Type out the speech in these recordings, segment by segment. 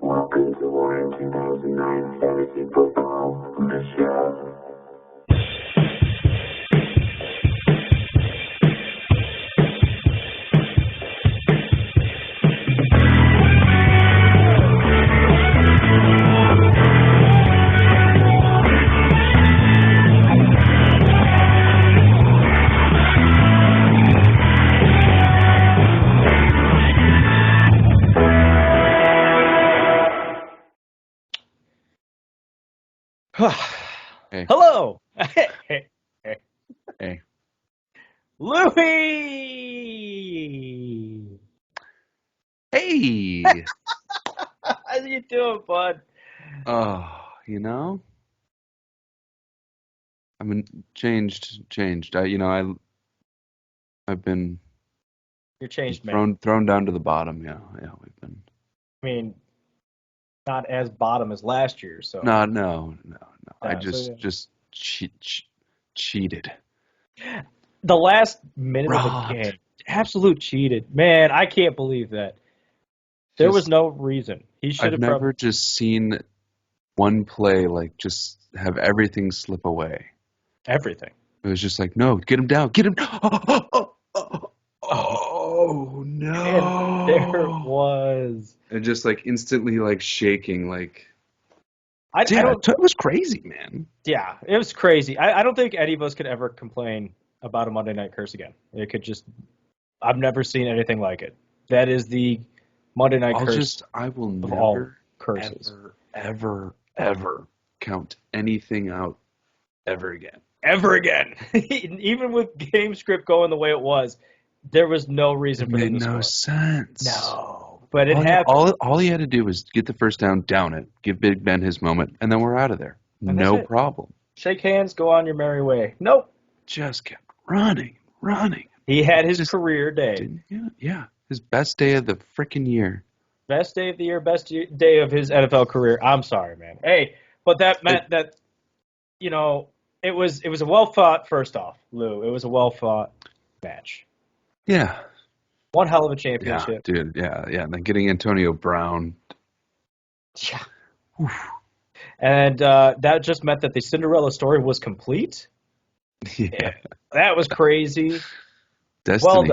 Welcome to Warren 2009 Fantasy Football, the show. Hey. Hello. Hey. Louis. Hey. How you doing, bud? Oh, I mean, changed. I've been You're changed, man. thrown down to the bottom. Yeah, we've been. I mean, not as bottom as last year, so. No. I Yeah, so, just cheated. The last minute of the Robbed. game, absolute cheated. Man, I can't believe that. There was no reason. He should I've have never just seen one play like just have everything slip away. everything. It was just like, no, get him down, get him. Oh no! And there was. And just like instantly like shaking, like. I don't. It was crazy, man. Yeah, it was crazy. I don't think any of us could ever complain about a Monday Night Curse again. It could just. I've never seen anything like it. That is the Monday Night Curse. I will of all never, curses. ever count anything out ever again. Ever again. Even with game script going the way it was, there was no reason for them to It made no score. sense. No. But it happened. All he had to do was get the first down, down it, give Big Ben his moment, and then we're out of there. And No that's it. problem. Shake hands, go on your merry way. Nope. Just kept running. He had his career day. Yeah, his best day of the freaking year. Best day of the year, day of his NFL career. I'm sorry, man. Hey, but that meant that, it was a well-fought, first off, Lou. It was a well-fought match. Yeah. One hell of a championship. Yeah, dude. Yeah. And then getting Antonio Brown. Yeah. And that just meant that the Cinderella story was complete. Yeah. That was crazy. Destiny.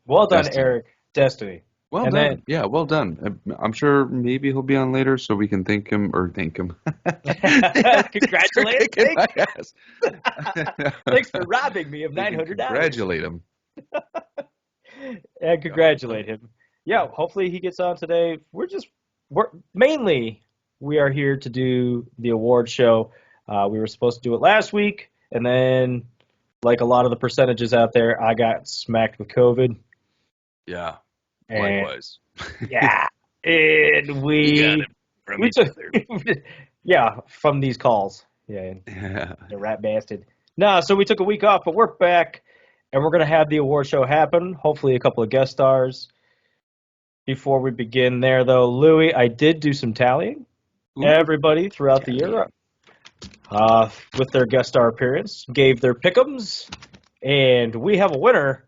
Well done, Destiny. Eric. Destiny. Well And done. Yeah, well done. I'm sure maybe he'll be on later so we can thank him. Congratulate him. Thanks for robbing me of $900. Congratulate him. And congratulate him. Yeah, hopefully he gets on today. We are here to do the award show. We were supposed to do it last week, and then, like a lot of the percentages out there, I got smacked with COVID. Yeah. And, likewise. Yeah. And we took, yeah, from these calls. Yeah. The rat bastard. No, so we took a week off, but we're back, and we're going to have the award show happen. Hopefully a couple of guest stars. Before we begin there, though, Louis, I did do some tallying. Ooh. Everybody throughout the year, with their guest star appearance, gave their pick'ems, and we have a winner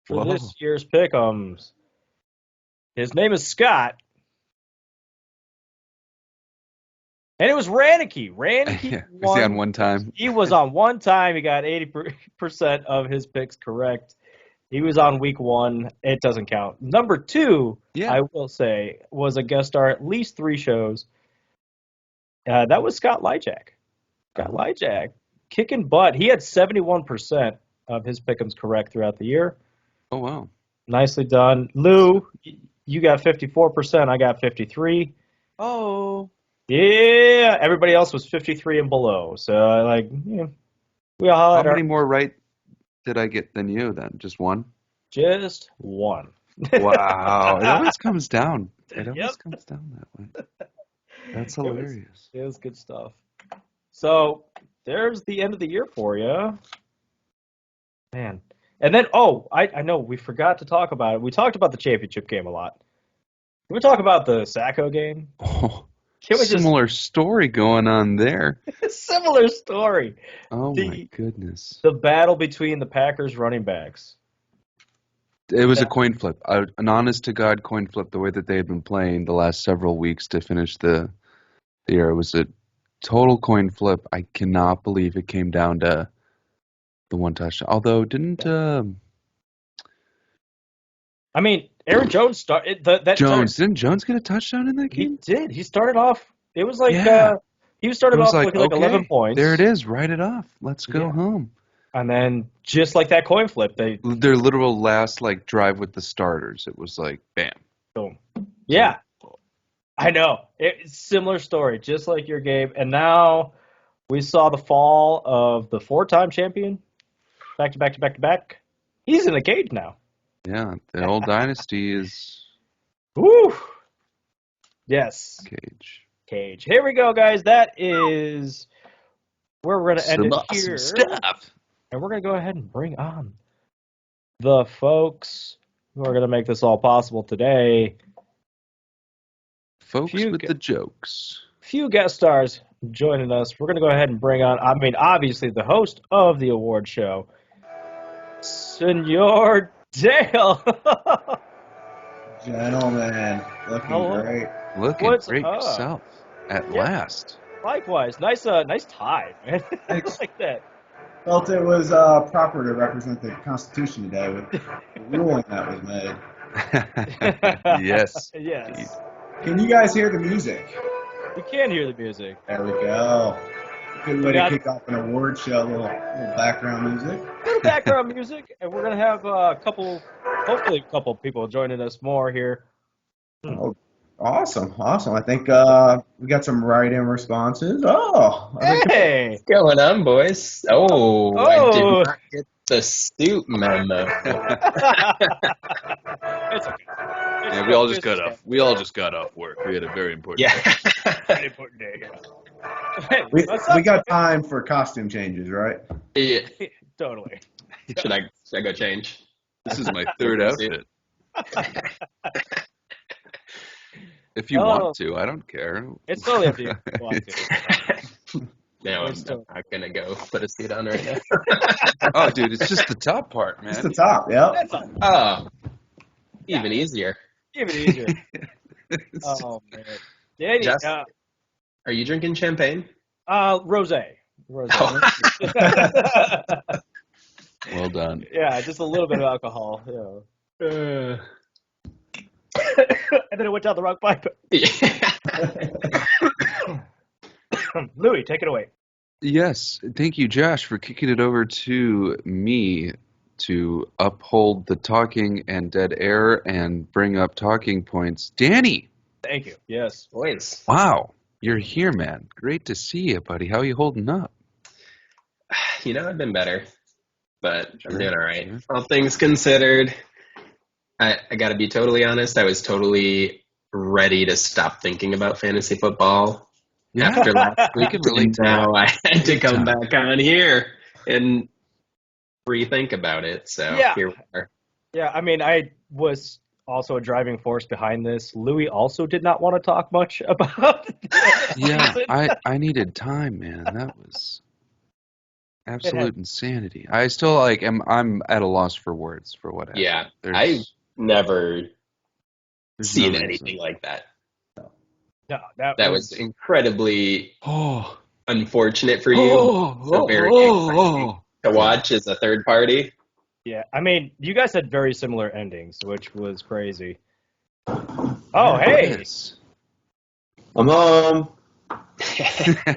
for this year's pick'ems. His name is Scott. And it was Ranicky. Ranicky won. Was he on one time? He was on one time. He got 80% of his picks correct. He was on week one. It doesn't count. Number two, I will say, was a guest star at least 3 shows. That was Scott Lyjak. Scott Lyjak, kicking butt. He had 71% of his pick'ems correct throughout the year. Oh, wow. Nicely done. Lou, you got 54%. I got 53. Oh. Yeah. Everybody else was 53 and below. So, we all had How many more right did I get than you then? Just one? Just one. Wow. It always comes down. It always comes down that way. That's hilarious. It was good stuff. So, there's the end of the year for you. Man. And then, I know, we forgot to talk about it. We talked about the championship game a lot. Can we talk about the Sacko game? Oh, similar story going on there. Similar story. Oh, my goodness. The battle between the Packers running backs. It was a coin flip, an honest-to-God coin flip, the way that they had been playing the last several weeks to finish the year. It was a total coin flip. I cannot believe it came down to the one touchdown. Although, didn't I mean, Aaron Jones started didn't Jones get a touchdown in that game? He did. He started off. It was like he started It was off with like 11 points. There it is. Write it off. Let's go home. And then just like that coin flip, their literal last like drive with the starters. It was like bam. Boom. Yeah. I know. It's similar story, just like your game. And now we saw the fall of the 4-time champion. Back to back to back to back. He's in the cage now. Yeah, the old dynasty is. Woo. Yes. Cage. Here we go, guys. That is where we're going to end it here. Stuff. And we're going to go ahead and bring on the folks who are going to make this all possible today. Folks with the jokes. Few guest stars joining us. We're going to go ahead and bring on, obviously, the host of the award show, Senor Dale. Gentlemen, looking great. Looking great yourself at last. Likewise. Nice tie, man. I like that. Felt it was proper to represent the Constitution today with the ruling that was made. Yes. Yes. Can you guys hear the music? You can hear the music. There we go. Good way to kick off an award show, little background music. Little background music, and we're going to have hopefully a couple people joining us more here. Oh, awesome. I think we got some write-in responses. Oh, hey! What's going on, boys? I did not get the suit memo. It's okay. Yeah, we all just got off work. We had a very important very important day. We got time for costume changes, right? Yeah. Totally. Should I go change? This is my third outfit. If you want to, I don't care. It's totally up to you. If you want to. No, I'm not going to go put a suit on right now. Oh, dude, it's just the top part, man. It's the top, yeah. Oh, even easier. Even easier. Oh, man. Danny, are you drinking champagne? Rosé. Oh. Well done. Yeah, just a little bit of alcohol. Yeah. And then it went down the wrong pipe. Louis, take it away. Yes, thank you, Josh, for kicking it over to me to uphold the talking and dead air and bring up talking points. Danny! Thank you. Yes. Boys. Wow, you're here, man. Great to see you, buddy. How are you holding up? I've been better, but I'm doing all right. Sure. All things considered, I got to be totally honest. I was totally ready to stop thinking about fantasy football after last week. And now I had to come back on here and rethink about it. So here we are. Yeah, I was also a driving force behind this. Louis also did not want to talk much about it. Yeah, I needed time, man. That was absolute insanity. I still I'm at a loss for words for what happened. Yeah, I've never seen anything like that. No, that was incredibly unfortunate for you. So very exciting to watch as a third party. Yeah, you guys had very similar endings, which was crazy. Oh, hey! Yes. I'm home.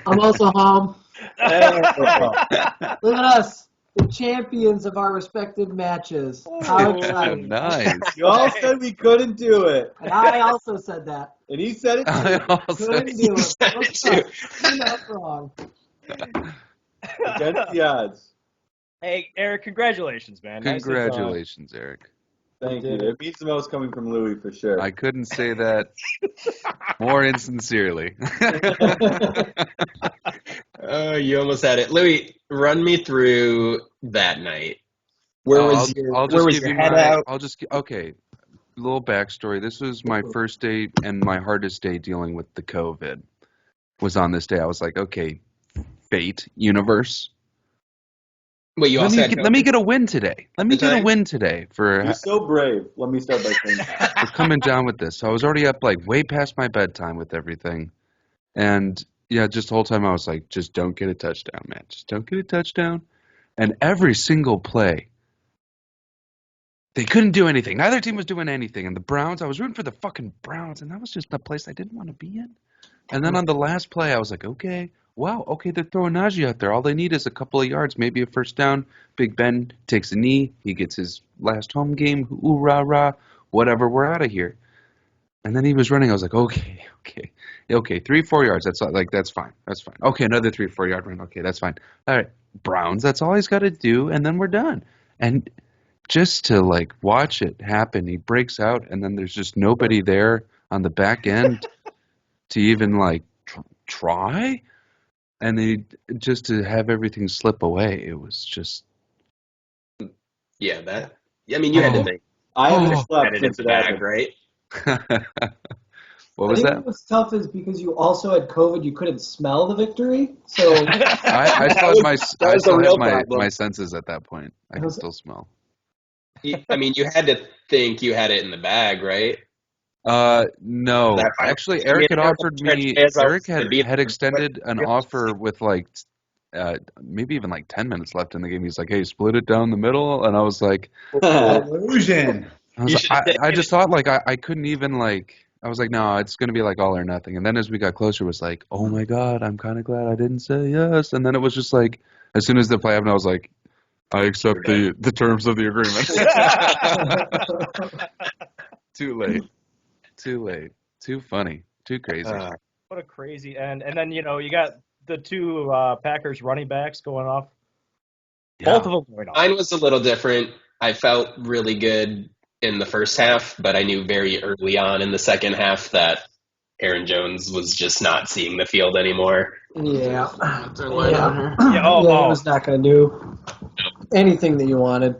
I'm also home. Look at us, the champions of our respective matches. How exciting. Nice. You all said we couldn't do it. And I also said that. And he said it too. Couldn't do it. You're not wrong. Against the odds. Hey, Eric, congratulations, man. Congratulations, Eric. Thank you. It means the most coming from Louis for sure. I couldn't say that more insincerely. Oh, you almost had it. Louis, run me through that night. Where was your head out? Okay, little backstory. This was my first day and my hardest day dealing with the COVID. Was on this day. I was like, okay, fate, universe. Wait, you also had let me get a win today. Let me The get a time? win today for You're so brave. Let me start by saying that. for coming down with this. So I was already up like way past my bedtime with everything. And yeah, just the whole time I was like, just don't get a touchdown, man. Just don't get a touchdown. And every single play, they couldn't do anything. Neither team was doing anything. And the Browns, I was rooting for the fucking Browns, and that was just a place I didn't want to be in. And then on the last play, I was like, okay, wow, okay, they're throwing Najee out there. All they need is a couple of yards, maybe a first down. Big Ben takes a knee. He gets his last home game. Ooh, rah, rah. Whatever, we're out of here. And then he was running. I was like, okay, 3-4 yards. That's like that's fine. That's fine. Okay, another 3-4 yard run. Okay, that's fine. All right, Browns. That's all he's got to do, and then we're done. And just to like watch it happen, he breaks out, and then there's just nobody there on the back end to even like try, and they just to have everything slip away. It was just Yeah, that. I mean, you had to think. I haven't Had slept it in since the it bag, happened. right? what I was think that? what was tough is because you also had COVID, you couldn't smell the victory. So I still had my that was the real problem. my senses at that point. I could still smell. I mean, you had to think you had it in the bag, right? No. That fine. Actually, I mean, Eric had offered me. as well Eric to beat had them. extended an offer with like, maybe even like 10 minutes left in the game. He's like, "Hey, split it down the middle," and I was like, Illusion. You should have I just thought like I couldn't even like. I was like, no, it's gonna be like all or nothing. And then as we got closer, it was like, oh my god, I'm kind of glad I didn't say yes. And then it was just like, as soon as the play happened, I was like, I accept the terms of the agreement. Too late. Too late. Too funny. Too crazy. What a crazy end. And then, you got the two Packers running backs going off. Yeah. Both of them going off. Mine was a little different. I felt really good in the first half, but I knew very early on in the second half that Aaron Jones was just not seeing the field anymore. yeah, They're lying on her. Yeah, he was not going to do anything that you wanted.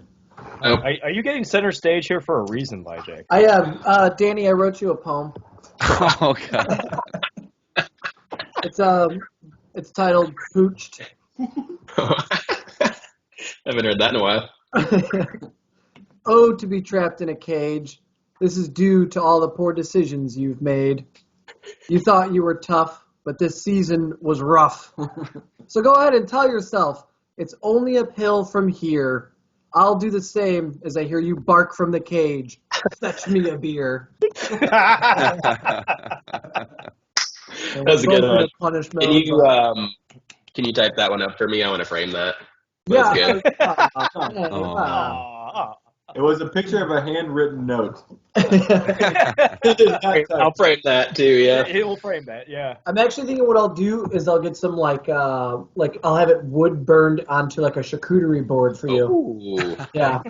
Nope. Are you getting center stage here for a reason, YJ? I am, Danny. I wrote you a poem. Oh god. It's titled "Pooched." Haven't heard that in a while. Oh, to be trapped in a cage. This is due to all the poor decisions you've made. You thought you were tough, but this season was rough. So go ahead and tell yourself, it's only uphill from here. I'll do the same as I hear you bark from the cage. Fetch me a beer. That was a good one. Punishment. Can you type that one up for me? I want to frame that. That was good. It was a picture of a handwritten note. I'll frame that too. Yeah. He will frame that. Yeah. I'm actually thinking what I'll do is I'll get some like I'll have it wood burned onto like a charcuterie board for you. Ooh. Yeah.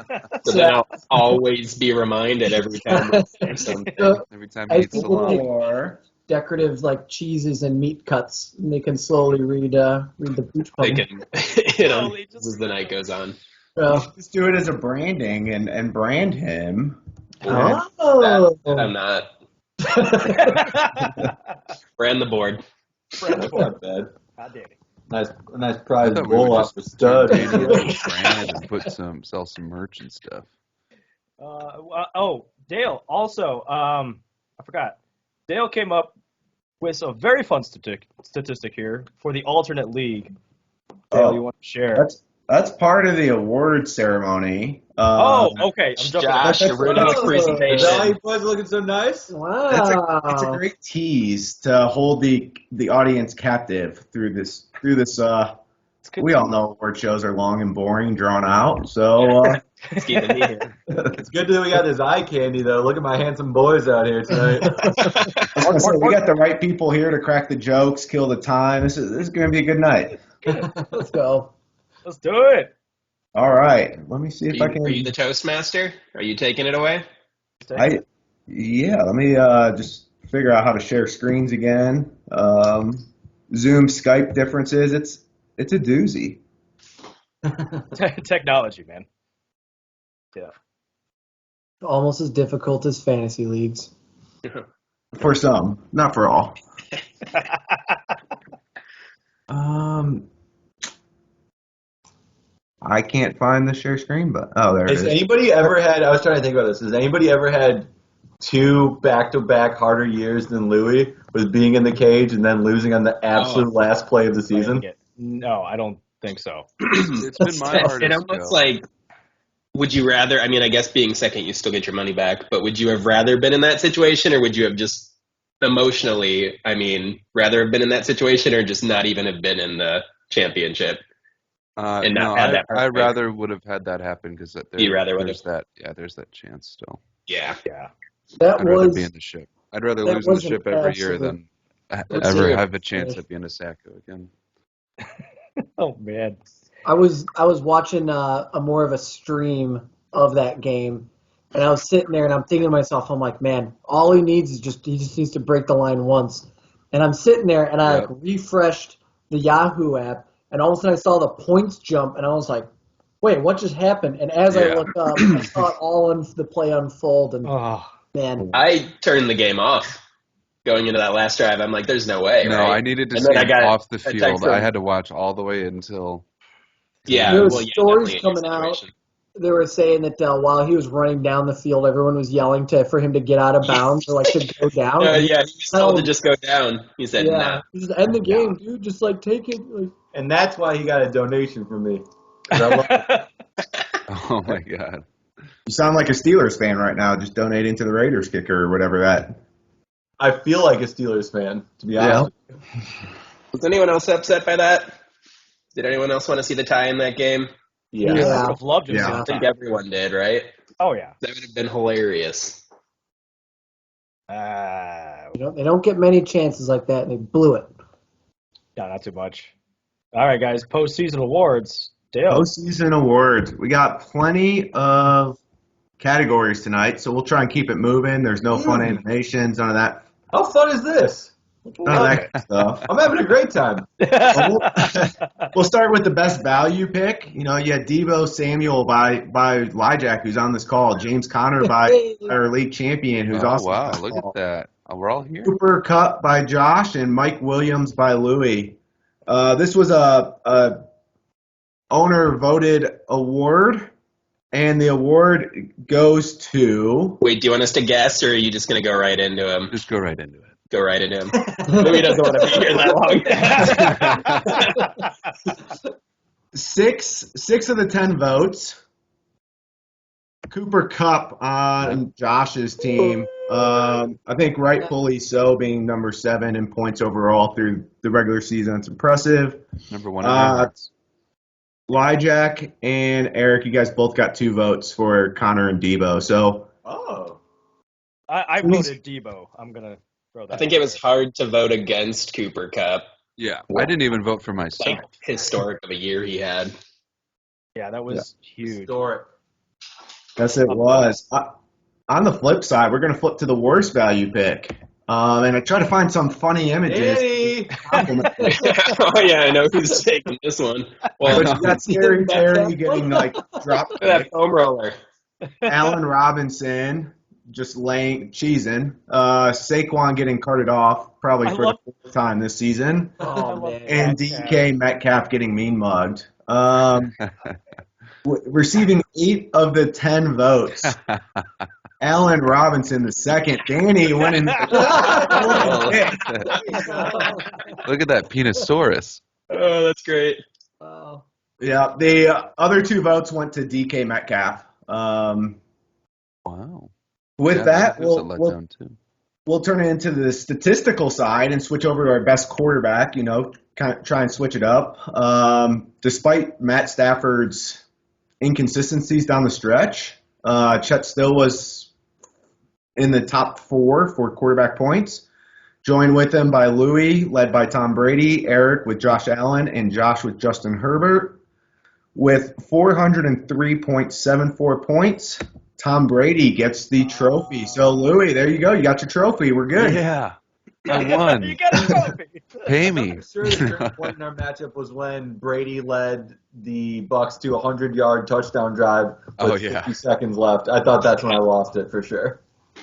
So then I'll always be reminded every time I say something. Every time I he eats think salami. Or decorative like cheeses and meat cuts, and they can slowly read the pooch They poem. can hit him as the night goes on. just do it as a branding and brand him. Oh. That I'm not. Brand the board. Not bad. God damn it. Nice prize I thought we bowl would off the just stud. turn Danny into a brand and sell some merch and stuff. Dale. Also, I forgot. Dale came up with a very fun statistic here for the alternate league. Dale, you want to share? That's part of the award ceremony. Okay. I'm jumping ahead. Josh, you're ruining the Is presentation. that why you boys looking so nice? Wow. It's a great tease to hold the audience captive through this. We all know award shows are long and boring, drawn out. So It's keeping me here. It's good that we got this eye candy, though. Look at my handsome boys out here tonight. I want to say we got the right people here to crack the jokes, kill the time. This is going to be a good night. Let's go. Let's do it. All right, let me see if I can. Are you the Toastmaster? Are you taking it away? Let me just figure out how to share screens again. Zoom, Skype differences. It's a doozy. Technology, man. Yeah. Almost as difficult as fantasy leagues. For some, not for all. I can't find the share screen, but there it Has is. anybody ever had? I was trying to think about this. Has anybody ever had 2 back-to-back harder years than Louis? Was being in the cage and then losing on the absolute last play of the season? No, I don't think so. It's been my hardest. It almost like, would you rather? I mean, I guess being second, you still get your money back. But would you have rather been in that situation, or would you have just emotionally? I mean, rather have been in that situation, or just not even have been in the championship? And not had that I rather would have had that happen because there's that chance still. Yeah. That I'd rather was be in the ship. I'd rather lose in the ship every year than ever have a chance at being a Sacko again. Oh man. I was watching a more of a stream of that game, and I was sitting there and I'm thinking to myself, I'm like, man, all he just needs to break the line once. And I'm sitting there and I refreshed the Yahoo app, and all of a sudden I saw the points jump, and I was like, wait, what just happened? And as I looked up, I saw it all in the play unfold, and man, I turned the game off going into that last drive. I'm like, there's no way. No, right? I needed to stay off the field. I had to watch all the way until. Yeah, there were stories coming out. They were saying that while he was running down the field, everyone was yelling for him to get out of bounds or to go down. He was told to just go down. He said, "No, just end the game, dude. Just take it." And that's why he got a donation from me. Oh my God! You sound like a Steelers fan right now, just donating to the Raiders kicker or whatever that. I feel like a Steelers fan, to be honest. Was anyone else upset by that? Did anyone else want to see the tie in that game? Yeah. I would have loved it. I think everyone did, right? Oh, yeah. That would have been hilarious. They don't get many chances like that, and they blew it. No, not too much. All right, guys. Postseason awards. Dale. Postseason awards. We got plenty of categories tonight, so we'll try and keep it moving. There's no fun animations, none of that. How fun is this? None of that stuff. I'm having a great time. We'll start with the best value pick. You had Deebo Samuel by Lyjack, who's on this call. James Conner by our league champion, who's also wow, look at that. We're all here. Cooper Kupp by Josh and Mike Williams by Louie. This was a owner voted award, and the award goes to. Wait, do you want us to guess, or are you just going to go right into him? Just go right into it. Go right into him. Louis doesn't want to be here that long. Six of the 10 votes. Cooper Kupp on Josh's team. I think rightfully so, being number 7 in points overall through the regular season. It's impressive. Number 1 in yards. Lyjack and Eric, you guys both got 2 votes for Connor and Deebo. So, I voted Deebo. I'm gonna throw that. I think it was hard to vote against Cooper Kupp. Yeah, I didn't even vote for myself. Like, historic of a year he had. Yeah, that was huge. Historic. Yes, it was. On the flip side, we're going to flip to the worst value pick. And I try to find some funny images. Oh, yeah, I know who's taking this one. Well, but you got Scary Terry getting, dropped. That foam roller. Allen Robinson just cheesing. Saquon getting carted off probably for the 4th time this season. Oh, man. And DK Metcalf getting mean mugged. Receiving 8 of the 10 votes. Allen Robinson the second. Danny winning. Look at that Penosaurus. Oh, that's great. Wow. Yeah, the other 2 votes went to DK Metcalf. Wow. With that, we'll turn it into the statistical side and switch over to our best quarterback, kind of try and switch it up. Despite Matt Stafford's inconsistencies down the stretch, Chet still was in the top 4 for quarterback points. Joined with him by Louie, led by Tom Brady, Eric with Josh Allen, and Josh with Justin Herbert. With 403.74 points, Tom Brady gets the trophy. So, Louie, there you go. You got your trophy. We're good. Yeah. I won. You got a trophy. Pay me. I'm sure the turning point in our matchup was when Brady led the Bucs to a 100-yard touchdown drive with 50 seconds left. I thought that's when I lost it for sure.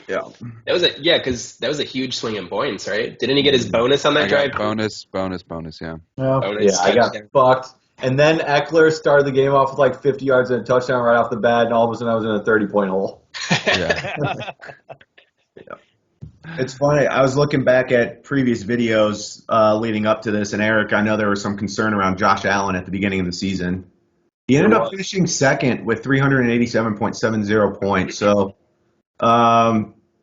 Yeah. Because that was a huge swing in points, right? Didn't he get his bonus on that drive? Bonus, yeah. Bonus, I got fucked. And then Eckler started the game off with like 50 yards and a touchdown right off the bat, and all of a sudden I was in a 30-point hole. Yeah. It's funny. I was looking back at previous videos leading up to this, and Eric, I know there was some concern around Josh Allen at the beginning of the season. He ended up finishing second with 387.70 points. So,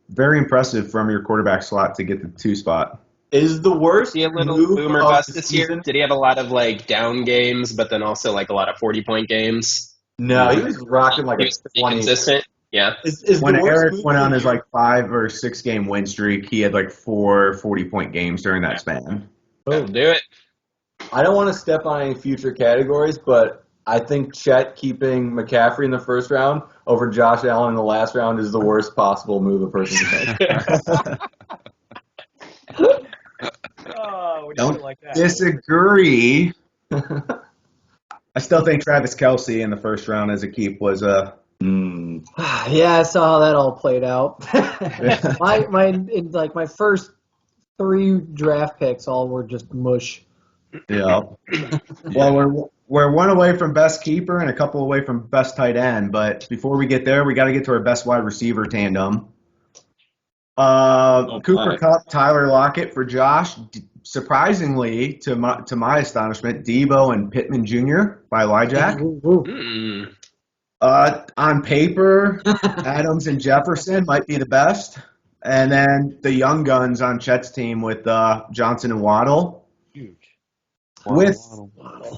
very impressive from your quarterback slot to get the 2 spot. Is the worst he a little move boomer of bust the this year? season? Did he have a lot of like down games, but then also like a lot of 40-point games? No, he was rocking like He a was pretty 20. consistent. Yeah. Is When the worst Eric move went of on the his year- like 5 or 6 game win streak, he had like 4 40-point games during that span. That'll do it. I don't want to step on any future categories, but I think Chet keeping McCaffrey in the first round over Josh Allen in the last round is the worst possible move a person can make. Oh, Don't like that. disagree. I still think Travis Kelce in the first round as a keep was a. Yeah, I saw how that all played out. my first 3 draft picks all were just mush. Yeah. Well, we're 1 away from best keeper and a couple away from best tight end. But before we get there, we got to get to our best wide receiver tandem. Cooper Kupp, Tyler Lockett for Josh. Surprisingly, to my astonishment, Debo and Pittman Jr. by Lyjack. On paper, Adams and Jefferson might be the best. And then the young guns on Chet's team with Johnson and Waddle. Huge. With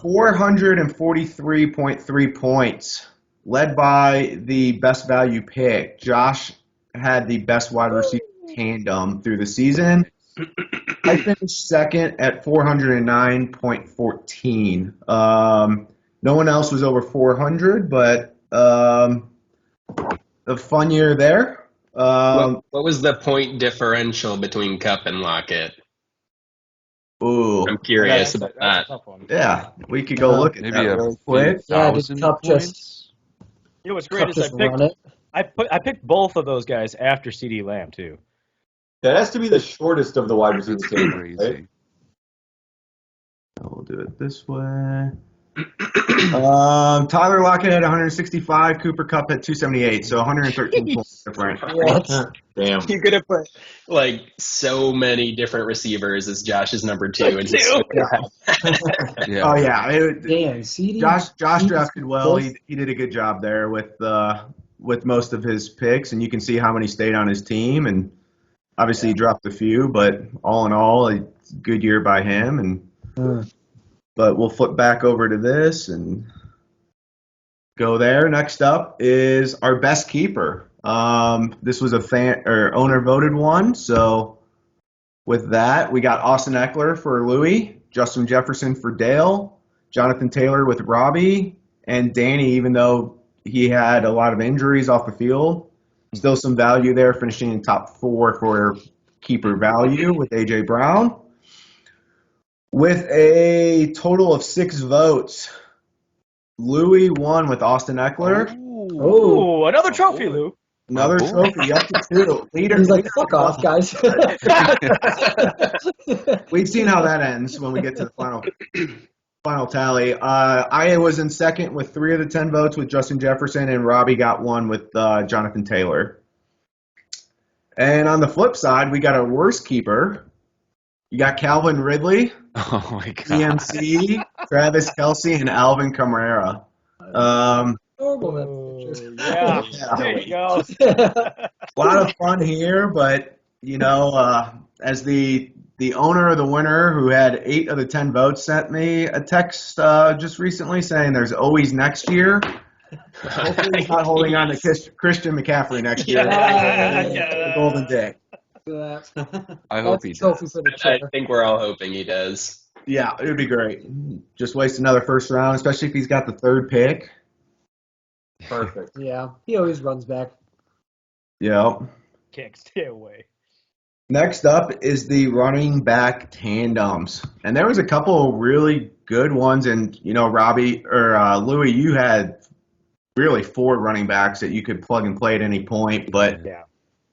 443.3 points, led by the best value pick, Josh had the best wide receiver tandem through the season. I finished second at 409.14. No one else was over 400, but a fun year there. What was the point differential between Kupp and Lockett? Ooh, I'm curious about That's that. a tough one. yeah, we could go look at Maybe that a real quick. Yeah, did 1,000 Kupp points? just You know what's great is just run it? I picked both of those guys after CeeDee Lamb too. That has to be the shortest of the wide receiver That's teams, crazy. right? We'll do it this way. Tyler Lockett had 165, Cooper Kupp had 278, so 113 points different. Damn. You could have put like so many different receivers as Josh's number 2, and he's still Yeah. Oh yeah, Damn, CD. Josh drafted well. He did a good job there with most of his picks, and you can see how many stayed on his team. And obviously he dropped a few, but all in all, a good year by him. And but we'll flip back over to this and go there. Next up is our best keeper. This was a fan or owner voted one, so with that we got Austin Eckler for Louis, Justin Jefferson for Dale, Jonathan Taylor with Robbie, and Danny, even though he had a lot of injuries off the field, still some value there, finishing in top 4 for keeper value with A.J. Brown. With a total of 6 votes, Louis won with Austin Eckler. Oh, another trophy, Lou. Another trophy, up to 2. Leader. He's like, fuck off, guys. We've seen how that ends when we get to the final tally. I was in second with 3 of the 10 votes with Justin Jefferson, and Robbie got 1 with Jonathan Taylor. And on the flip side, we got our worst keeper. You got Calvin Ridley, Oh my god. EMC, Travis Kelce, and Alvin Kamara. Yeah, there you go. A lot of fun here, but as the owner of the winner, who had 8 of the 10 votes, sent me a text just recently saying there's always next year. Hopefully he's not holding on to Christian McCaffrey next year. The Golden Dick. I hope he trophy does. for the I chair. think we're all hoping he does. Yeah, it would be great. Just waste another first round, especially if he's got the 3rd pick. Perfect. Yeah, he always runs back. Yeah. Can't stay away. Next up is the running back tandems. And there was a couple really good ones. And, Robbie or Louis, you had really 4 running backs that you could plug and play at any point. But, Yeah.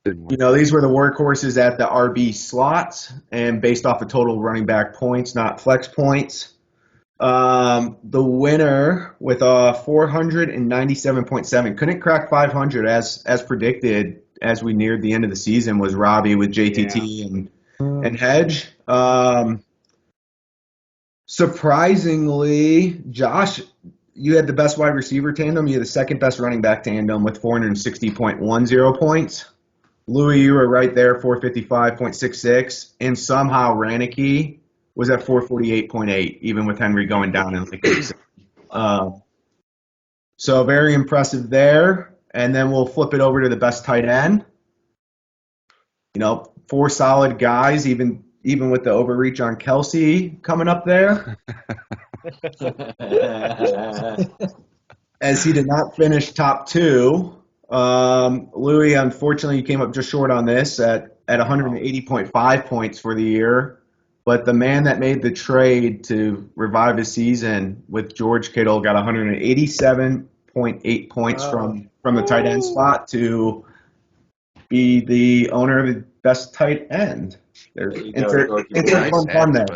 these were the workhorses at the RB slots and based off the total running back points, not flex points. The winner with 497.7 couldn't crack 500 as predicted as we neared the end of the season was Robbie with JTT and Hedge. Surprisingly, Josh, you had the best wide receiver tandem. You had the second best running back tandem with 460.10 points. Louis, you were right there, 455.66. And somehow Ranicky was at 448.8, even with Henry going down in like 8 So very impressive there. And then we'll flip it over to the best tight end. 4 solid guys, even with the overreach on Kelsey coming up there. As he did not finish top 2. Louis, unfortunately, came up just short on this at 180.5 points for the year. But the man that made the trade to revive his season with George Kittle got 187.8 points from the tight end spot to be the owner of the best tight end. Insert fun there.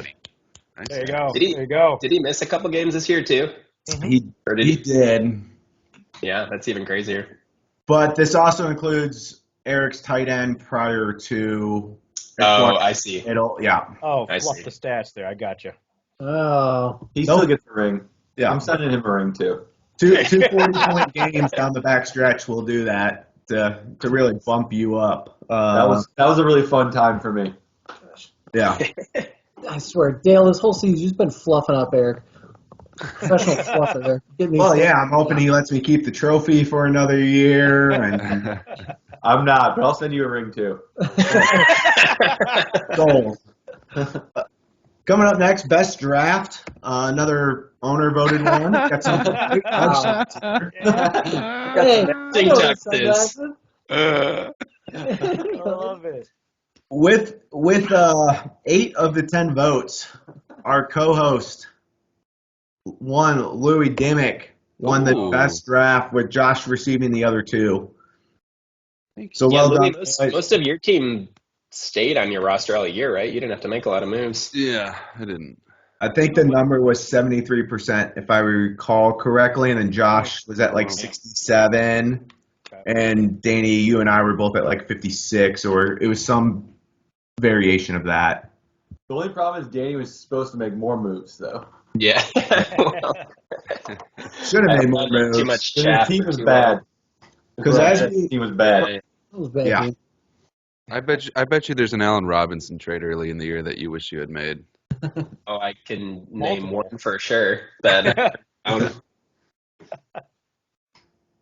There you go. There you go. Did he miss a couple games this year too? He did. Yeah, that's even crazier. But this also includes Eric's tight end prior to. I see. Yeah. Oh, fluff the stats there. I got you. Oh. He still gets a ring. Yeah. I'm sending him a ring too. Two 40-point games down the back stretch will do that to really bump you up. That was a really fun time for me. Yeah. I swear, Dale, this whole season, you've just been fluffing up Eric. Professional fluffer there. Well, yeah, I'm hoping he lets me keep the trophy for another year. And I'm not, but I'll send you a ring too. Gold. Coming up next, best draft. Another owner voted one. Got some. Hey, I love it. With 8 of the 10 votes, our co-host Louis Dimmick won the best draft with Josh receiving the other 2. So well Louis, done. most of your team stayed on your roster all year, right? You didn't have to make a lot of moves. Yeah, I didn't. I think the number was 73%, if I recall correctly, and then Josh was at like 67, and Danny, you and I were both at like 56, or it was some variation of that. The only problem is Danny was supposed to make more moves, though. Yeah. Should have made more moves. Too much His chaff. team was bad. Because his team was bad. Yeah. I bet you there's an Allen Robinson trade early in the year that you wish you had made. Oh, I can name one for sure. That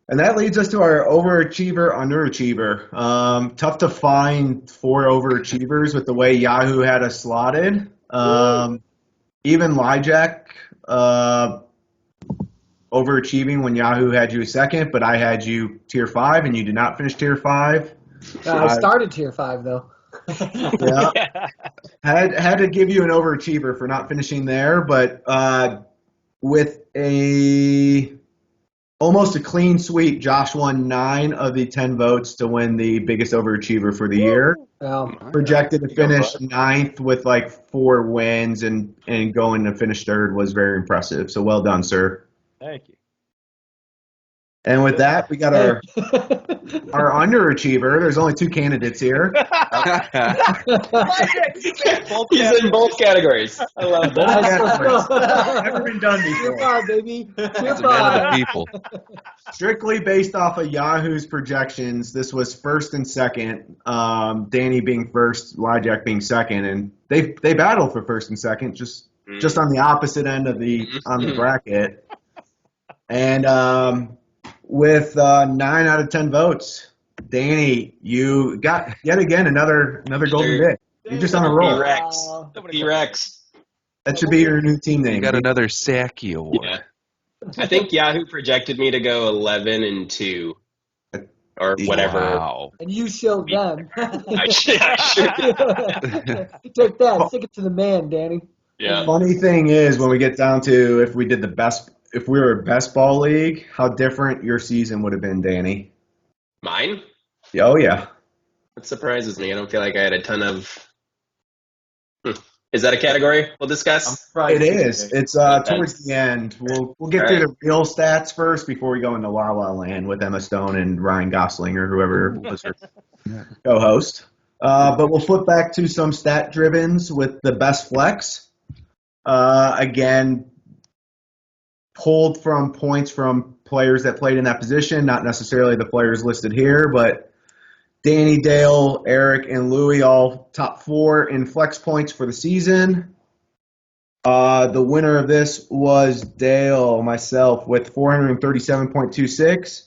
And that leads us to our overachiever, underachiever. Tough to find 4 overachievers with the way Yahoo had us slotted. Even Lyjack overachieving when Yahoo had you second, but I had you tier 5, and you did not finish tier 5. I started tier 5 though. Yeah, had to give you an overachiever for not finishing there, but with almost a clean sweep, Josh won 9 of the 10 votes to win the biggest overachiever for the year. Projected to finish 9th with like 4 wins, and going to finish 3rd was very impressive. So well done, sir. Thank you. And with that, we got our underachiever. There's only 2 candidates here. He's in both categories. I love that. Never been done Tier before. 5, baby. Tier It's a man of 5. the people. Strictly based off of Yahoo's projections, this was 1st and 2nd. Danny being 1st, Lyjack being 2nd, and they battled for 1st and 2nd, just on the opposite end of the bracket. And with 9 out of 10 votes, Danny, you got yet again another golden dick. You're just on a roll. T-Rex. That should be your new team name. You got another Sacko award. Yeah. I think Yahoo projected me to go 11-2 or whatever. Wow. And you showed them. I sure did. Take that. Stick it to the man, Danny. Yeah. Funny thing is, when we get down to if we were a best ball league, how different your season would have been, Danny. Mine? Oh, yeah. That surprises me. I don't feel like I had a ton of Is that a category we'll discuss? It is. It's towards the end. We'll get through the real stats first before we go into La La Land with Emma Stone and Ryan Gosling or whoever was her co-host. But we'll flip back to some stat drivens with the best flex. Again, pulled from points from players that played in that position, not necessarily the players listed here, but Danny, Dale, Eric, and Louie all top 4 in flex points for the season. The winner of this was Dale, myself, with 437.26.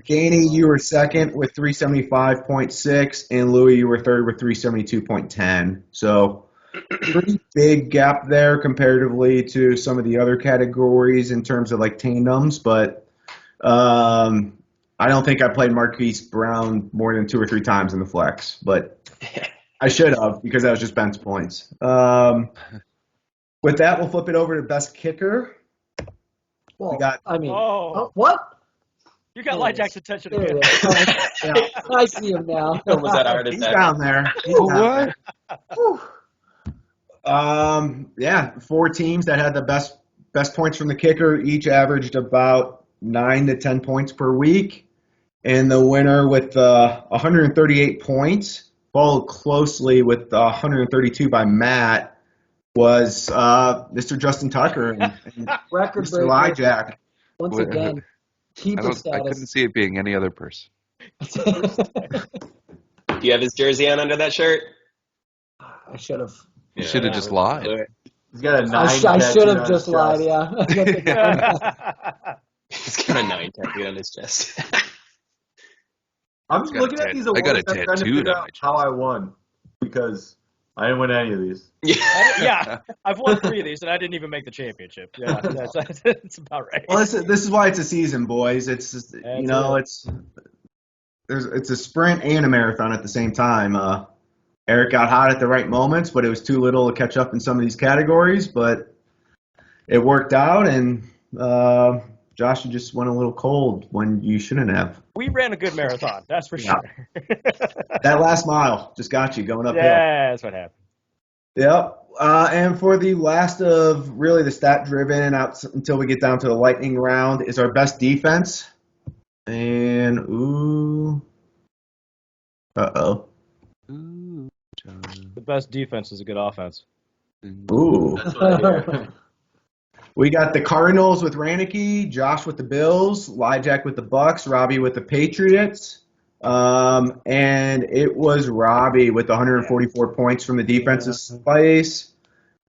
Danny, you were second with 375.6, and Louie, you were third with 372.10. So pretty big gap there comparatively to some of the other categories in terms of like tandems, but I don't think I played Marquise Brown more than 2 or 3 times in the flex, but I should have because that was just bench points. With that, we'll flip it over to best kicker. Well, what? You got There Jack's attention again. I see him now. Was that hard? He's down there. Yeah, 4 teams that had the best points from the kicker each averaged about 9 to 10 points per week. And the winner with 138 points, followed closely with 132 by Matt, was Mr. Justin Tucker and Record Mr. Lyjack. Once again, keeper status. I couldn't see it being any other person. Do you have his jersey on under that shirt? I should have. You should have just lied. He's got a 9 I should have just lied, yeah. He's got a 9 tattooed on his chest. I'm just looking at these awards. I got a trying to tattooed figure on my out chest. how I won because I didn't win any of these. Yeah, I've won 3 of these, and I didn't even make the championship. Yeah, that's about right. Well, this is why it's a season, boys. It's just, it's a sprint and a marathon at the same time. Eric got hot at the right moments, but it was too little to catch up in some of these categories. But it worked out, and Josh, you just went a little cold when you shouldn't have. We ran a good marathon, that's for sure. That last mile just got you going uphill. Yeah, that's what happened. Yep. And for the last of really the stat-driven out until we get down to the lightning round is our best defense. And, uh-oh. The best defense is a good offense. Ooh. That's what I hear. We got the Cardinals with Ranicky, Josh with the Bills, Lyjack with the Bucks, Robbie with the Patriots. And it was Robbie with 144 points from the defensive space.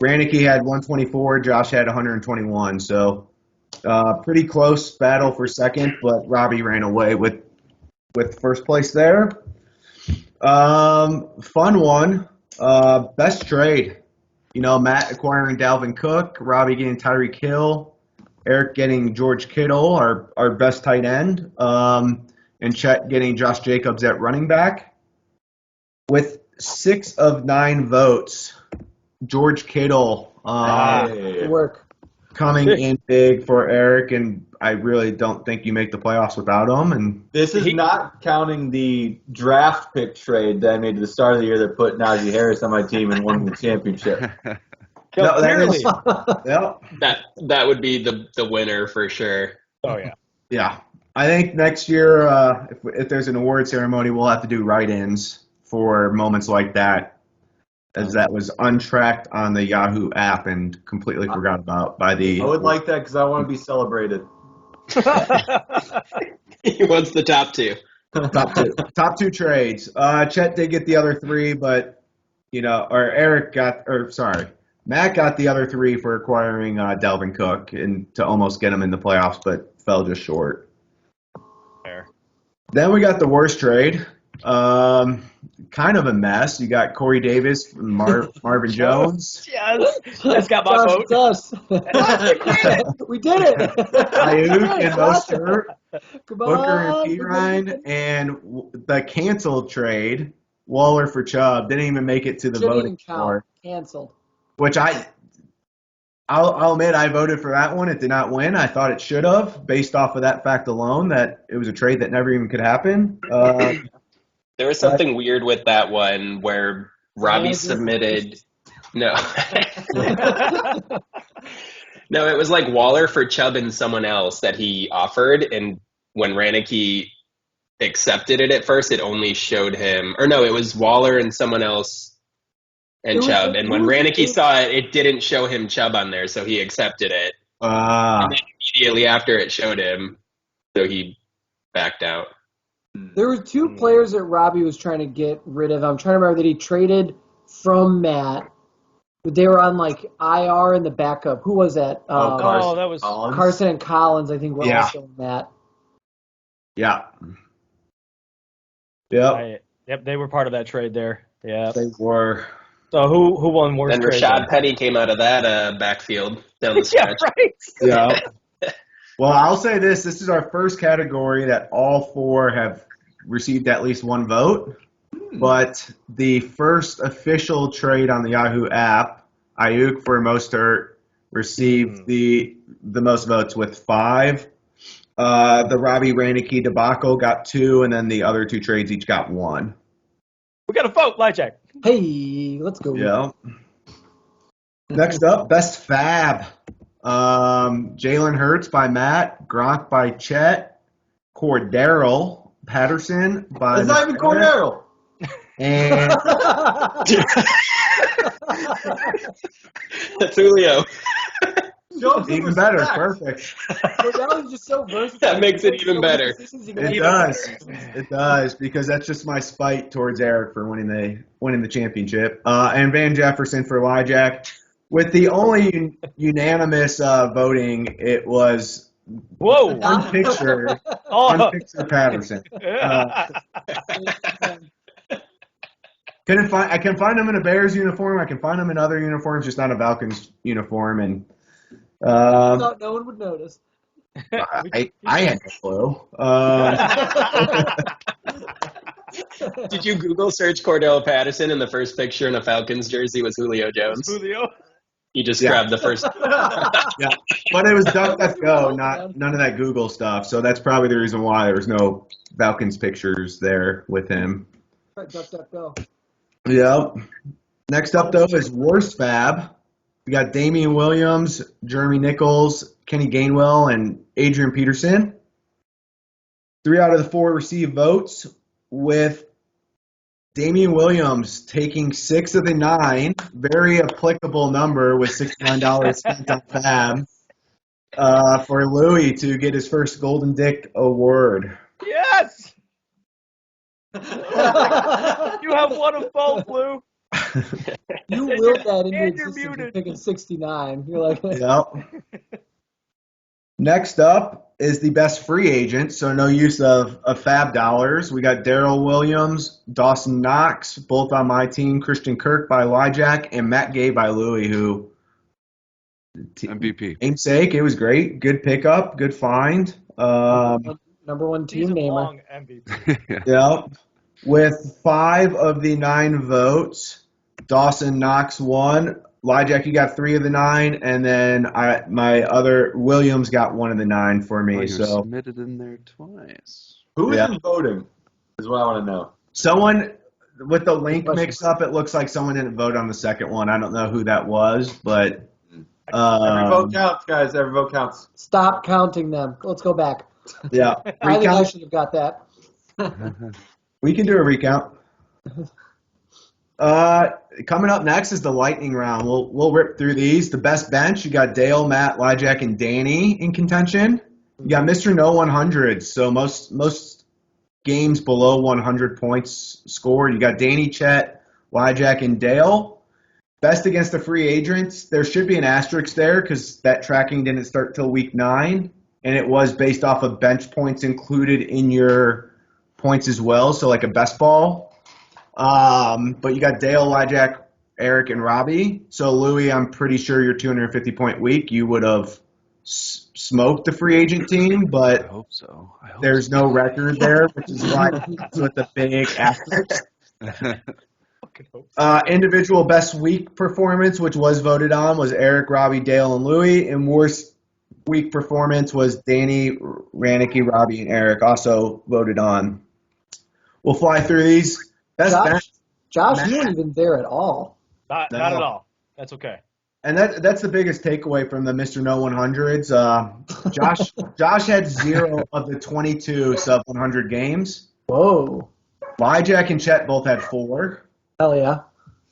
Ranicky had 124, Josh had 121. So pretty close battle for second, but Robbie ran away with first place there. Fun one. Best trade. Matt acquiring Dalvin Cook, Robbie getting Tyreek Hill, Eric getting George Kittle, our best tight end, and Chet getting Josh Jacobs at running back. With 6 of 9 votes, George Kittle Good work. coming in big for Eric, and I really don't think you make the playoffs without him. And This is not counting the draft pick trade that I made at the start of the year that put Najee Harris on my team and won the championship. no, that is, That would be the winner for sure. Oh, yeah. yeah. I think next year, if there's an award ceremony, we'll have to do write-ins for moments like that, as that was untracked on the Yahoo app and completely forgot about by the. I would like that because I want to be celebrated. He wants the top 2. Top two trades. Chet did get the other 3, but Matt got the other 3 for acquiring Dalvin Cook and to almost get him in the playoffs, but fell just short. Fair. Then we got the worst trade. Kind of a mess. You got Corey Davis, Marvin Jones. Yes, that's got my vote. It's us. We did it. Ayuk and Mostert, Come Booker and on. Pirine, and the canceled trade, Waller for Chubb, didn't even make it to the Shouldn't voting even count. floor. Canceled. Which I'll admit I voted for that one. It did not win. I thought it should have, based off of that fact alone, that it was a trade that never even could happen. There was something weird with that one where Robbie submitted No. No, it was like Waller for Chubb and someone else that he offered, and when Raneke accepted it at first, it only showed him, or no, it was Waller and someone else and Chubb, and when Raneke saw it, it didn't show him Chubb on there, so he accepted it. And then immediately after it showed him, so he backed out. There were two players that Robbie was trying to get rid of. I'm trying to remember that he traded from Matt. But they were on like IR in the backup. Who was that? That was Carson and Collins, I think, were also on that. Yeah. Yep. Yep, they were part of that trade there. Yeah. They were. So who won worst And trade? Rashad Penny came out of that backfield down the stretch. Yeah, right. Yeah. Well, I'll say this. This is our first category that all four have received at least one vote. But the first official trade on the Yahoo app, Ayuk for Mostert, received the most votes with 5. The Robbie Raneke debacle got 2, and then the other 2 trades each got 1. We got a vote, Lyjack. Hey, let's go. Yeah. Next up, Best Fab. Jalen Hurts by Matt, Gronk by Chet, Cordero Patterson by... It's not even Cordero. And That's Julio. even better, perfect. That was just so versatile. That makes it even better. It does. It does, because that's just my spite towards Eric for winning the championship. And Van Jefferson for Lyjack. With the only unanimous voting, it was unpictured Patterson. I can find him in a Bears uniform. I can find him in other uniforms, just not a Falcons uniform. And thought no one would notice. I had no clue. Did you Google search Cordell Patterson, and the first picture in a Falcons jersey was Julio Jones? Julio? He just grabbed the first. Yeah, but it was DuckDuckGo, none of that Google stuff. So that's probably the reason why there was no Falcons pictures there with him. DuckDuckGo. Yep. Next up, though, is Worst Fab. We got Damian Williams, Jeremy Nichols, Kenny Gainwell, and Adrian Peterson. 3 out of the 4 received votes, with Damian Williams taking 6 of the 9. Very applicable number with $69 spent on Fab for Louis to get his first Golden Dick award. Yes! You have one of both, Lou. You willed that into existence for picking 69. You're like, yep. Next up is the best free agent, so no use of Fab dollars. We got Darrell Williams, Dawson Knox, both on my team, Christian Kirk by Lyjack, and Matt Gay by Louis, who MVP. Namesake, it was great. Good pickup, good find. Number 1 team namer. MVP. Yep. With 5 of the 9 votes, Dawson Knox won. Lyjack, you got 3 of the 9, and then my other Williams got 1 of the 9 for me. You're so submitted in there twice. Who isn't voting? Is what I want to know. Someone with the link mix up. It looks like someone didn't vote on the second one. I don't know who that was, but every vote counts, guys. Every vote counts. Stop counting them. Let's go back. Yeah, I think I should have got that. We can do a recount. Coming up next is the lightning round. We'll rip through these. The best bench, you got Dale, Matt, Lyjack, and Danny in contention. You got Mr. No 100, so most games below 100 points scored. You got Danny, Chet, Lyjack, and Dale. Best against the free agents, there should be an asterisk there because that tracking didn't start till week 9, and it was based off of bench points included in your points as well, so like a best ball. But you got Dale, Lyjack, Eric, and Robbie. So, Louis, I'm pretty sure your 250-point week, you would have smoked the free agent team, but I hope so. There's no record there, which is why it's with the big asterisk. Individual best week performance, which was voted on, was Eric, Robbie, Dale, and Louis. And worst week performance was Danny, Raneke, Robbie, and Eric, also voted on. We'll fly through these. Best bench. Josh, you weren't even there at all. Not at all. That's okay. And that's the biggest takeaway from the Mr. No 100s. Josh had 0 of the 22 sub 100 games. Whoa. Jack and Chet both had 4. Hell yeah.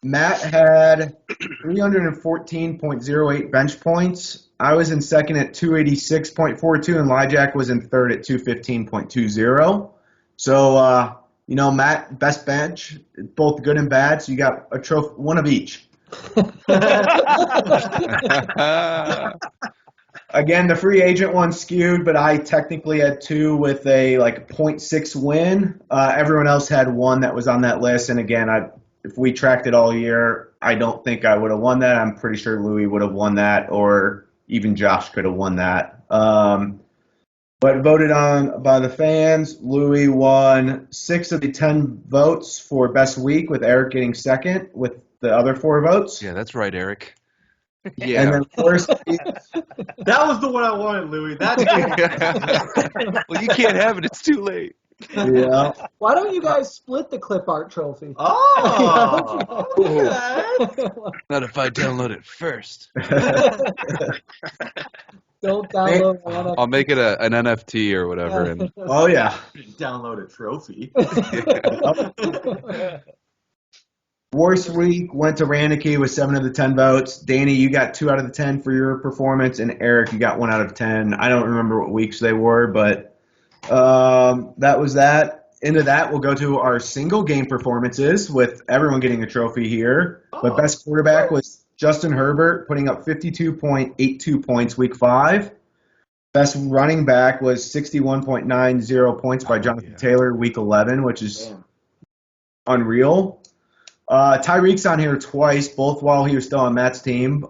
Matt had 314.08 bench points. I was in second at 286.42, and Jack was in third at 215.20. So, Matt, best bench, both good and bad. So you got a trophy, one of each. Again, the free agent one skewed, but I technically had 2 with a 0.6 win. Everyone else had 1 that was on that list. And again, if we tracked it all year, I don't think I would have won that. I'm pretty sure Louis would have won that, or even Josh could have won that. But voted on by the fans, Louis won 6 of the 10 votes for best week, with Eric getting second with the other 4 votes. Yeah, that's right, Eric. Yeah. And then worst That was the one I wanted, Louis. That's Well, you can't have it. It's too late. Yeah. Why don't you guys split the clip art trophy? Oh, okay. Not if I download it first. Don't download one. I'll make it an NFT or whatever. And Oh, yeah. Download a trophy. Worst week went to Rannicky with 7 of the 10 votes. Danny, you got 2 out of the 10 for your performance, and Eric, you got 1 out of 10. I don't remember what weeks they were, but that was that. Into that, we'll go to our single game performances with everyone getting a trophy here. But best quarterback was Justin Herbert, putting up 52.82 points week 5. Best running back was 61.90 points by Jonathan Taylor week 11, which is unreal. Tyreek's on here twice, both while he was still on Matt's team.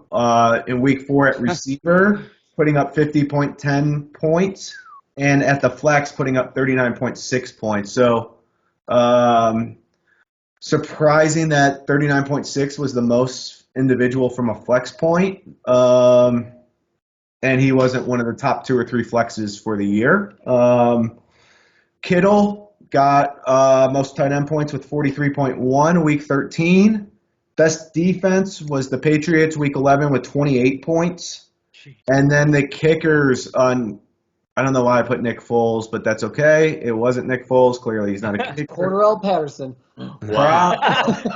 In week 4 at receiver, putting up 50.10 points. And at the flex, putting up 39.6 points. So, surprising that 39.6 was the most individual from a flex point. And he wasn't one of the top 2 or 3 flexes for the year. Kittle got most tight end points with 43.1 week 13. Best defense was the Patriots week 11 with 28 points. And then the kickers on. I don't know why I put Nick Foles, but that's okay. It wasn't Nick Foles. Clearly, he's not a kicker. Cordarrelle Patterson. Wow.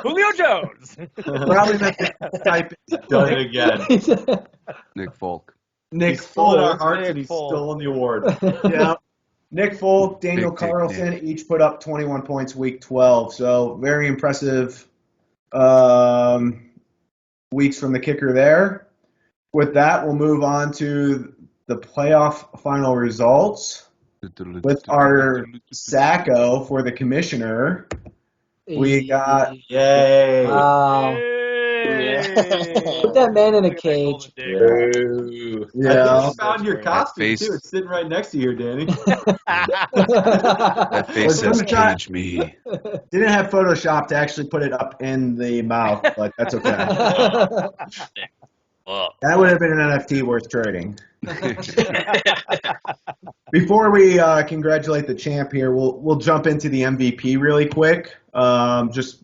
Julio Jones. Probably meant to type Done it again. Nick Folk. Nick He stole our Foles. hearts and he's stolen the award. Yeah. Nick Folk, Daniel Big dick Carlson Nick. each put up 21 points week 12. So very impressive weeks from the kicker there. With that, we'll move on to the playoff final results with our Sacko for the commissioner. We got Yay. Wow. Yay. Put that man in a cage. I just found your costume, face- too. It's sitting right next to you, Danny. That face says cage me. didn't have Photoshop to actually put it up in the mouth, but that's okay. That would have been an NFT worth trading. Before we congratulate the champ here, we'll jump into the MVP really quick. Just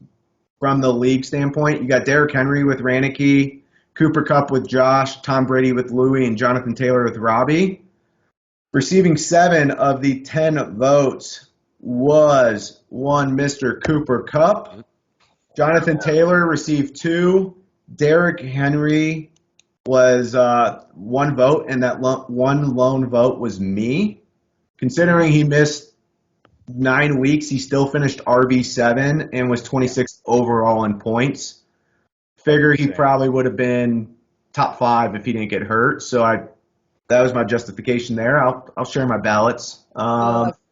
from the league standpoint, you got Derrick Henry with Rannicky, Cooper Kupp with Josh, Tom Brady with Louis, and Jonathan Taylor with Robbie. Receiving 7 of the 10 votes was one Mr. Cooper Kupp. Jonathan Taylor received 2. Derrick Henry was 1 vote, and that one lone vote was me. Considering he missed 9 weeks, he still finished RB7 and was 26th overall in points. Figure he probably would have been top 5 if he didn't get hurt. So that was my justification there. I'll share my ballots.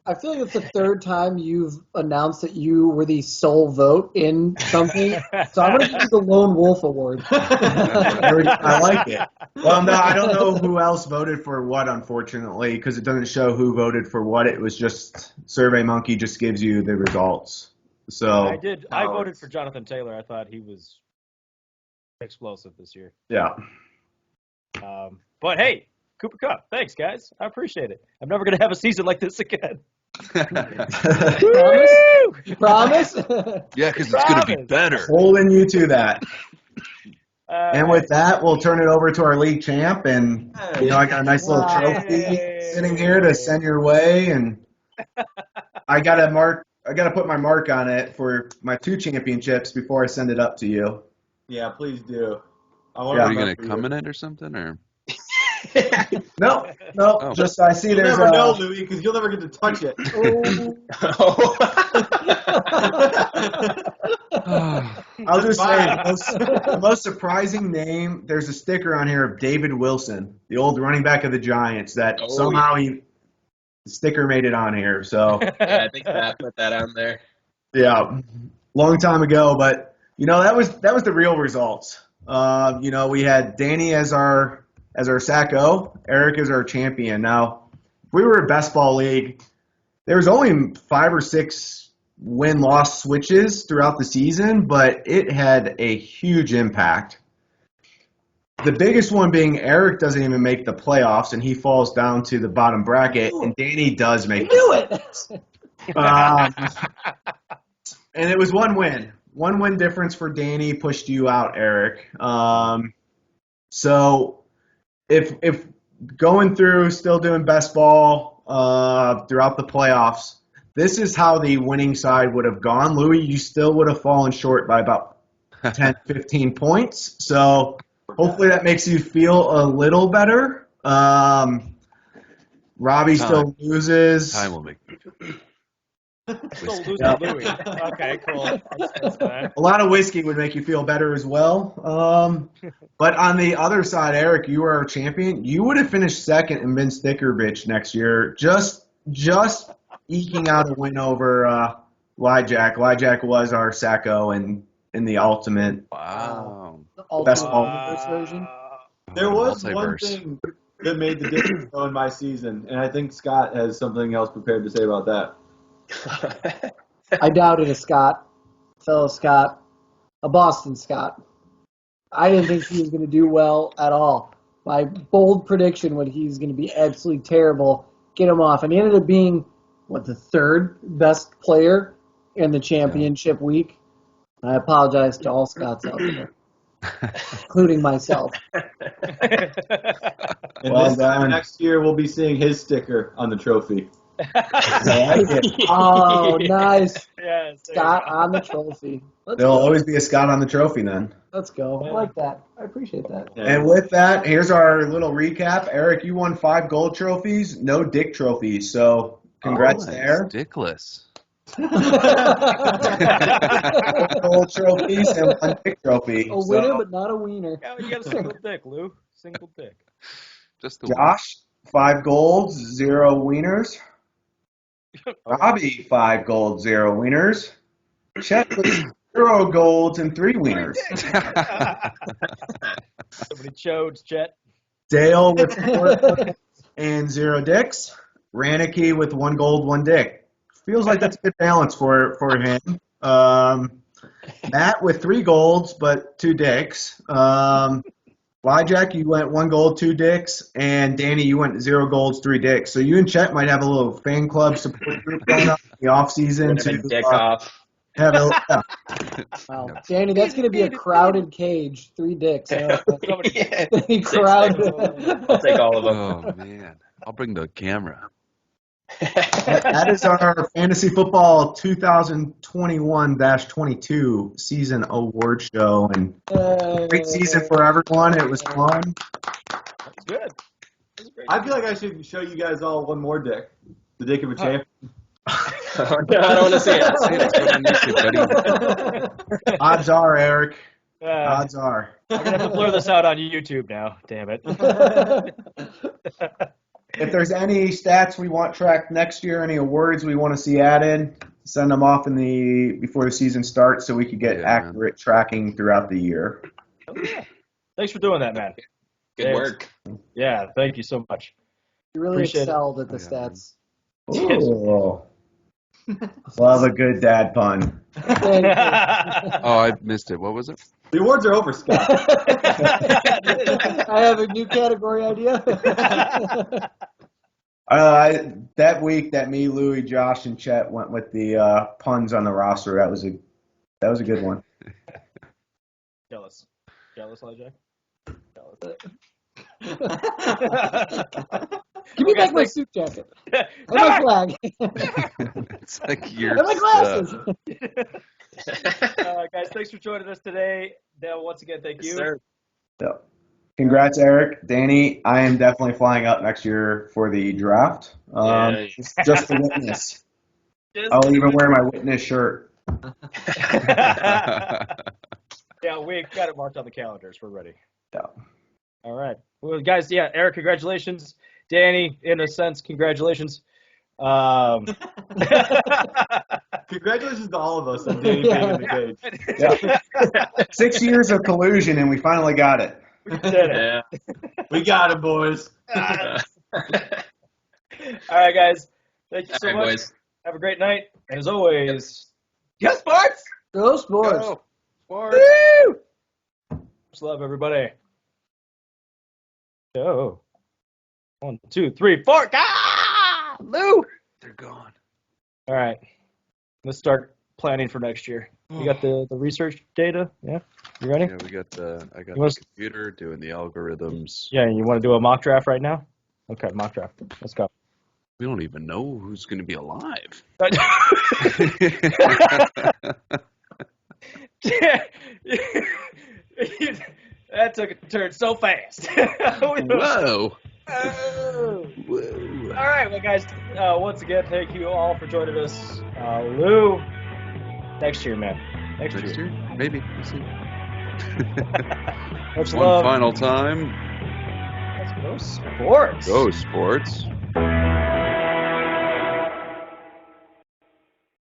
I feel like it's the 3rd time you've announced that you were the sole vote in something. So I'm going to give you the Lone Wolf Award. I like it. Well, no, I don't know who else voted for what, unfortunately, because it doesn't show who voted for what. It was just SurveyMonkey just gives you the results. So I did. I voted for Jonathan Taylor. I thought he was explosive this year. Yeah. But hey, Cooper Kupp, thanks guys. I appreciate it. I'm never gonna have a season like this again. Promise? Promise? Yeah, because it's going to be better. Holding you to that. And with that, we'll turn it over to our league champ. And, I got a nice little trophy sitting here to send your way. And I got to put my mark on it for my 2 championships before I send it up to you. Yeah, please do. Are you going to come in it or something? Or? No. Just I see You'll there's never know, Louis, because you'll never get to touch it. I'll just say the most surprising name. There's a sticker on here of David Wilson, the old running back of the Giants. That somehow the sticker made it on here. So yeah, I think Matt put that on there. Yeah, long time ago, but that was the real results. We had Danny as our Sacko, Eric as our champion. Now, if we were a best ball league, there was only 5 or 6 win-loss switches throughout the season, but it had a huge impact. The biggest one being Eric doesn't even make the playoffs, and he falls down to the bottom bracket, and Danny does make it. And it was 1 win. 1 win difference for Danny pushed you out, Eric. So if going through, still doing best ball throughout the playoffs, this is how the winning side would have gone. Louis, you still would have fallen short by about 10, 15 points. So hopefully that makes you feel a little better. Robbie still loses. Time will make me feel Still losing Louis. Okay, cool. That's fine. A lot of whiskey would make you feel better as well. But on the other side, Eric, you are our champion. You would have finished second and been sticker bitch next year. Just eking out a win over Lyjack. Lyjack was our Sacko in the ultimate. Wow. Best ball. Version. There was one Multiverse. thing that made the difference though in my season, and I think Scott has something else prepared to say about that. I doubted a Scott, fellow Scott, a Boston Scott. I didn't think he was going to do well at all. My bold prediction was he's going to be absolutely terrible. Get him off. And he ended up being, the 3rd best player in the championship week. I apologize to all Scotts out there, including myself. And Well this time done. next year, we'll be seeing his sticker on the trophy. Oh, nice. Yes. Scott on the trophy. There'll always be a Scott on the trophy then. Let's go. I like that. I appreciate that. And with that, here's our little recap. Eric, you won 5 gold trophies, no dick trophies. So congrats there. Dickless. Gold trophies and 1 dick trophy. A winner, but not a wiener. Yeah, you got a single dick, Lou. Single dick. Just the Josh, 5 golds, 0 wieners. Robbie, 5 gold, 0 wieners. Chet with 0 golds and 3 wieners. Somebody chodes, Chet. Dale with 4 golds and 0 dicks. Ranicky with 1 gold, 1 dick. Feels like that's a good balance for him. Matt with 3 golds but 2 dicks. Lyjack, you went 1 gold, 2 dicks, and Danny, you went 0 golds, 3 dicks. So you and Chet might have a little fan club support group going up in the off season to Dick off. have a. Wow. Danny, that's going to be a crowded cage. 3 dicks. Yeah. Crowded. I'll take all of them. Oh, man. I'll bring the camera. That is our Fantasy Football 2021-22 season award show, and great season for everyone. It was fun. That's good. That's great. I feel like I should show you guys all one more dick. The dick of a champion. Oh, no, I don't want to see it. Odds are, Eric. Yeah. Odds are. I'm going to have to blur this out on YouTube now. Damn it. If there's any stats we want tracked next year, any awards we want to see added, send them off before the season starts so we could get accurate tracking throughout the year. Oh, yeah. Thanks for doing that, man. Good work. Yeah, thank you so much. You really Appreciate excelled at the stats. Oh, love a good dad pun. Thank you. Oh, I missed it. What was it? The awards are over, Scott. I have a new category idea. That week that me, Louie, Josh, and Chet went with the puns on the roster. That was a good one. Jealous. Jealous, LJ? Jealous. Give me back my suit jacket. And my flag. It's like you're. And my glasses. Guys, thanks for joining us today. Dale, once again, thank you. Sir. So, congrats, Eric. Danny, I am definitely flying up next year for the draft. Just to witness. I'll even wear my witness shirt. Yeah, we got it marked on the calendars. We're ready. Yeah. All right. Well, guys, yeah, Eric, congratulations. Danny, in a sense, congratulations. Congratulations to all of us on Danny being in the cage. Yeah. 6 years of collusion, and we finally got it. We did it. Yeah. We got it, boys. All right, guys. Thank you so much. Boys. Have a great night. And as always, go sports! Go sports. Go sports! Woo! Much love, everybody. Go. 1, 2, 3, 4. Ah! Lou! They're gone. All right. Let's start planning for next year. You got the research data? Yeah? You ready? Yeah, I got the wanna- computer doing the algorithms. Yeah, you want to do a mock draft right now? Okay, mock draft. Let's go. We don't even know who's going to be alive. That took a turn so fast. Whoa. Oh. Whoa. All right, well, guys, once again, thank you all for joining us. Lou, next year, man. Next year. Maybe. We'll see. Much One love. final time. Let's go sports. Go sports.